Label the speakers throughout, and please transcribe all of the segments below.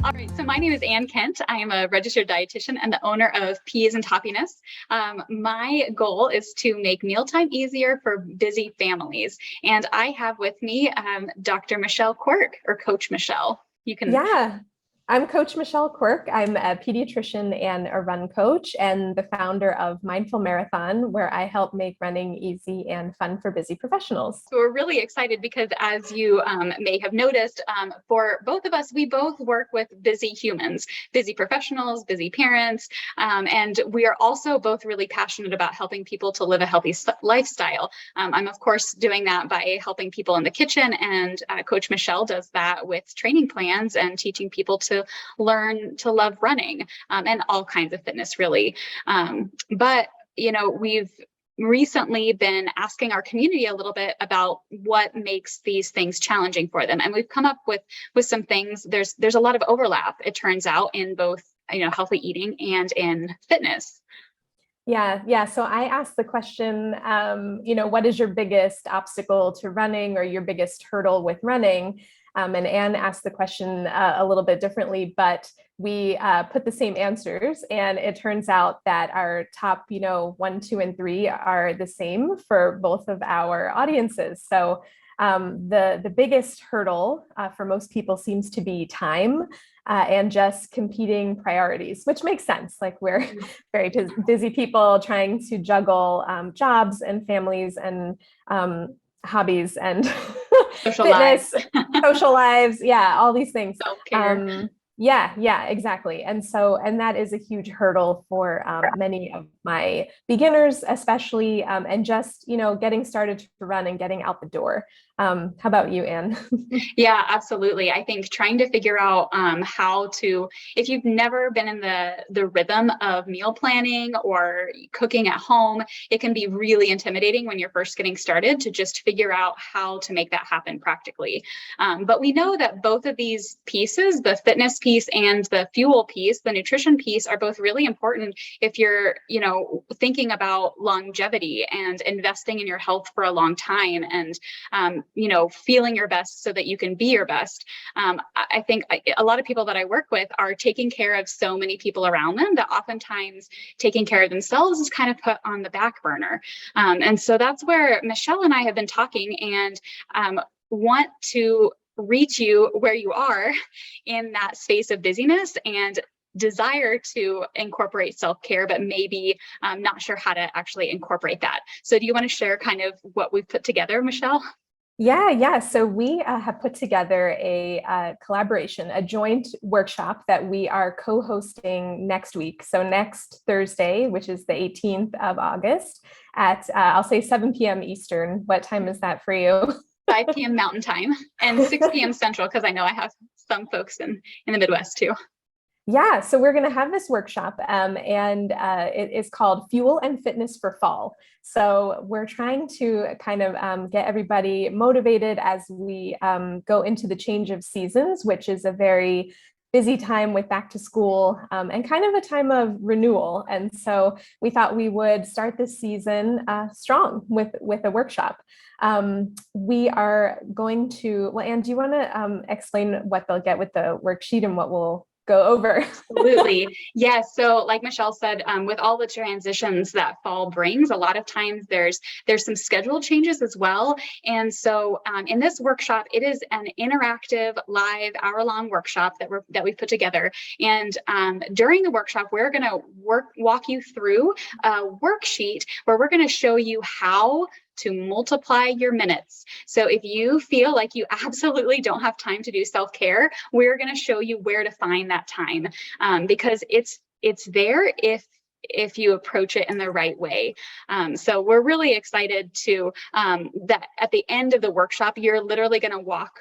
Speaker 1: All right, so my name is Ann Kent. I am a registered dietitian and the owner of Peas and Toppiness. My goal is to make mealtime easier for busy families. And I have with me Dr. Michelle Quirk, or Coach Michelle. You can.
Speaker 2: Yeah, I'm Coach Michelle Quirk. I'm a pediatrician and a run coach and the founder of Mindful Marathon, where I help make running easy and fun for busy professionals.
Speaker 1: So we're really excited because, as you may have noticed, for both of us, we both work with busy humans, busy professionals, busy parents, and we are also both really passionate about helping people to live a healthy lifestyle. I'm, of course, doing that by helping people in the kitchen, and Coach Michelle does that with training plans and teaching people to learn to love running and all kinds of fitness, really. But, we've recently been asking our community a little bit about what makes these things challenging for them. And we've come up with some things. There's a lot of overlap, it turns out, in both, healthy eating and in fitness.
Speaker 2: Yeah. So I asked the question, what is your biggest obstacle to running or your biggest hurdle with running? And Anne asked the question a little bit differently, but we put the same answers. And it turns out that our top, 1, 2, and 3 are the same for both of our audiences. So the biggest hurdle for most people seems to be time and just competing priorities, which makes sense. Like, we're very busy people trying to juggle jobs and families and hobbies and
Speaker 1: Social
Speaker 2: fitness,
Speaker 1: lives.
Speaker 2: social lives. Yeah, all these things.
Speaker 1: Self-care.
Speaker 2: Yeah, exactly. And that is a huge hurdle for many of my beginners, especially, and just, getting started to run and getting out the door. How about you, Anne?
Speaker 1: Yeah, absolutely. I think trying to figure out how to, if you've never been in the rhythm of meal planning or cooking at home, it can be really intimidating when you're first getting started to just figure out how to make that happen practically. But we know that both of these pieces, the fitness piece and the fuel piece, the nutrition piece, are both really important if you're, thinking about longevity and investing in your health for a long time, and feeling your best so that you can be your best. I think a lot of people that I work with are taking care of so many people around them that oftentimes taking care of themselves is kind of put on the back burner. And so that's where Michelle and I have been talking, and want to reach you where you are in that space of busyness and desire to incorporate self-care, but maybe not sure how to actually incorporate that. So do you want to share kind of what we've put together, Michelle?
Speaker 2: Yeah. So we have put together a collaboration, a joint workshop that we are co-hosting next week. So next Thursday, which is the 18th of August at, I'll say 7 p.m. Eastern. What time is that for you?
Speaker 1: 5 p.m. Mountain Time and 6 p.m. Central, because I know I have some folks in the Midwest too.
Speaker 2: Yeah, so we're going to have this workshop, and it is called Fuel and Fitness for Fall. So we're trying to kind of get everybody motivated as we go into the change of seasons, which is a very busy time with back to school and kind of a time of renewal. And so we thought we would start this season strong with a workshop. We are going to, well, Anne, do you want to explain what they'll get with the worksheet and what we'll go over?
Speaker 1: Absolutely. Yeah. So like Michelle said, with all the transitions that fall brings, a lot of times there's some schedule changes as well. And so in this workshop, it is an interactive, live, hour-long workshop that we've put together. And during the workshop, we're going to walk you through a worksheet where we're going to show you how to multiply your minutes. So if you feel like you absolutely don't have time to do self-care, we're going to show you where to find that time, because it's there if you approach it in the right way. So we're really excited to that at the end of the workshop, you're literally going to walk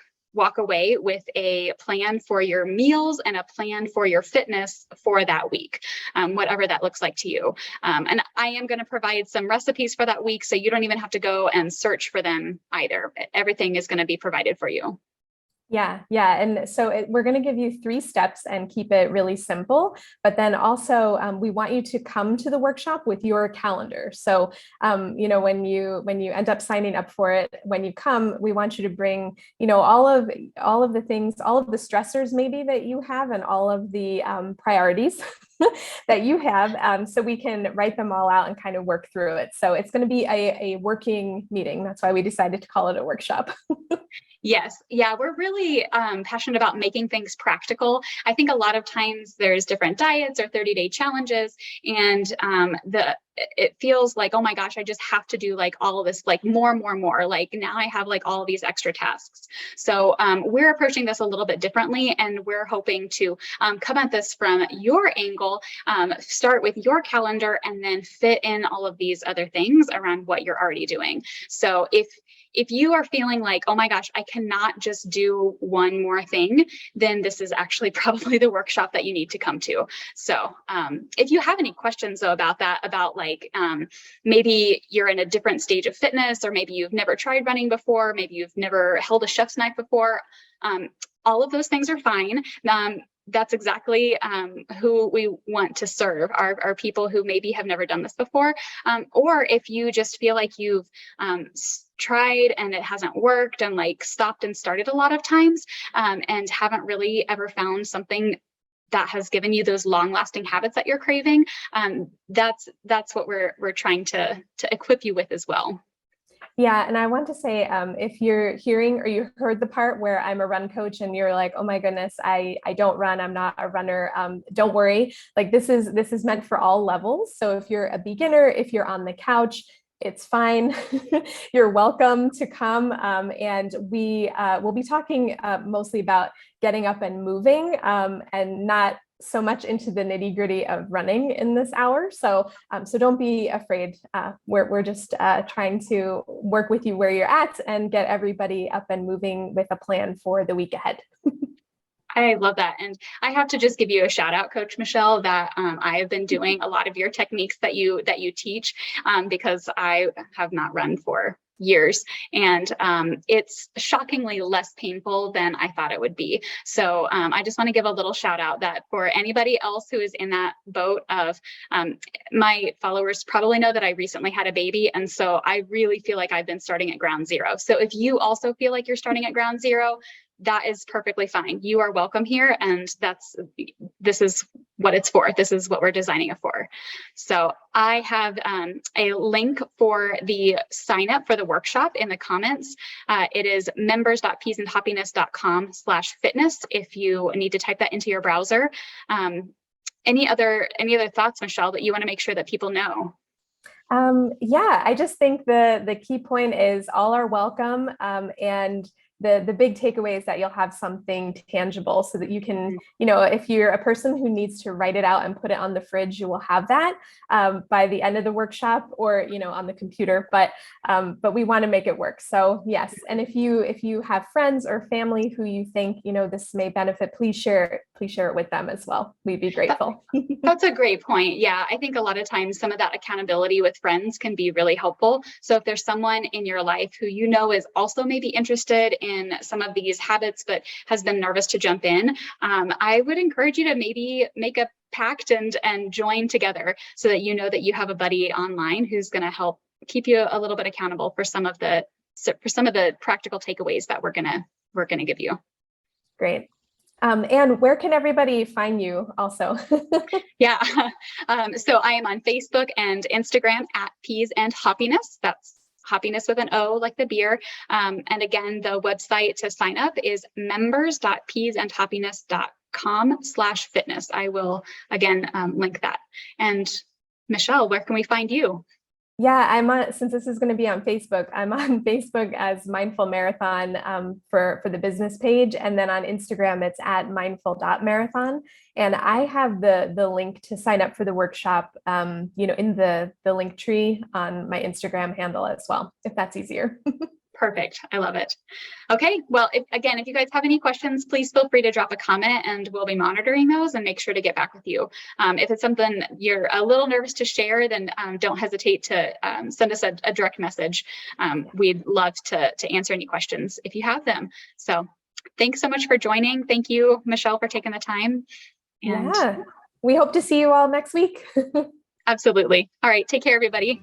Speaker 1: away with a plan for your meals and a plan for your fitness for that week, whatever that looks like to you. And I am going to provide some recipes for that week, so you don't even have to go and search for them either. Everything is going to be provided for you.
Speaker 2: Yeah. And so we're going to give you 3 steps and keep it really simple. But then also, we want you to come to the workshop with your calendar. So, when you end up signing up for it, when you come, we want you to bring, all of the things, all of the stressors maybe that you have, and all of the priorities that you have, so we can write them all out and kind of work through it. So it's going to be a working meeting. That's why we decided to call it a workshop.
Speaker 1: Yes. Yeah, we're really passionate about making things practical. I think a lot of times there's different diets or 30-day challenges, and it feels like, oh my gosh, I just have to do like all of this, like more. Like now I have like all of these extra tasks. So we're approaching this a little bit differently, and we're hoping to come at this from your angle, start with your calendar, and then fit in all of these other things around what you're already doing. So if you are feeling like, oh my gosh, I cannot just do one more thing, then this is actually probably the workshop that you need to come to. So if you have any questions though about that, about like maybe you're in a different stage of fitness, or maybe you've never tried running before, maybe you've never held a chef's knife before, all of those things are fine. That's exactly who we want to serve, are people who maybe have never done this before. Or if you just feel like you've tried and it hasn't worked, and like stopped and started a lot of times, and haven't really ever found something that has given you those long-lasting habits that you're craving, that's what we're trying to equip you with as well.
Speaker 2: Yeah, and I want to say, if you're hearing or you heard the part where I'm a run coach and you're like, oh my goodness, I don't run, I'm not a runner, don't worry. Like this is meant for all levels. So if you're a beginner, if you're on the couch, it's fine. You're welcome to come. And we will be talking mostly about getting up and moving, and not so much into the nitty gritty of running in this hour. So don't be afraid. We're just trying to work with you where you're at and get everybody up and moving with a plan for the week ahead.
Speaker 1: I love that. And I have to just give you a shout out, Coach Michelle, that I have been doing a lot of your techniques that you teach, because I have not run for years, and it's shockingly less painful than I thought it would be. So I just want to give a little shout out that for anybody else who is in that boat of, my followers probably know that I recently had a baby. And so I really feel like I've been starting at ground zero. So if you also feel like you're starting at ground zero, that is perfectly fine. You are welcome here. And this is what it's for. This is what we're designing it for. So I have a link for the sign up for the workshop in the comments. It is members.peasandhappiness.com/fitness. If you need to type that into your browser. Any other thoughts, Michelle, that you want to make sure that people know?
Speaker 2: Yeah, I just think the key point is all are welcome, and the big takeaway is that you'll have something tangible so that you can, if you're a person who needs to write it out and put it on the fridge, you will have that by the end of the workshop, or on the computer. But we want to make it work. So yes, and if you have friends or family who you think this may benefit, please share it with them as well. We'd be grateful.
Speaker 1: That's a great point. Yeah, I think a lot of times some of that accountability with friends can be really helpful. So if there's someone in your life who is also maybe interested in some of these habits but has been nervous to jump in, I would encourage you to maybe make a pact and join together, so that that you have a buddy online who's going to help keep you a little bit accountable for some of the practical takeaways that we're gonna give you.
Speaker 2: Great. And where can everybody find you also?
Speaker 1: Yeah. So I am on Facebook and Instagram at Peas and Happiness. That's happiness with an O, like the beer. And again, the website to sign up is members.peasandhappiness.com/fitness. I will again link that. And Michelle, where can we find you?
Speaker 2: Yeah, I'm on, since this is going to be on Facebook, I'm on Facebook as Mindful Marathon for the business page. And then on Instagram, it's at mindful.marathon. And I have the link to sign up for the workshop, in the link tree on my Instagram handle as well, if that's easier.
Speaker 1: Perfect. I love it. Okay. Well, if you guys have any questions, please feel free to drop a comment, and we'll be monitoring those and make sure to get back with you. If it's something you're a little nervous to share, then don't hesitate to send us a direct message. We'd love to answer any questions if you have them. So Thanks so much for joining. Thank you, Michelle, for taking the time. And
Speaker 2: yeah, we hope to see you all next week.
Speaker 1: absolutely. All right. Take care, everybody.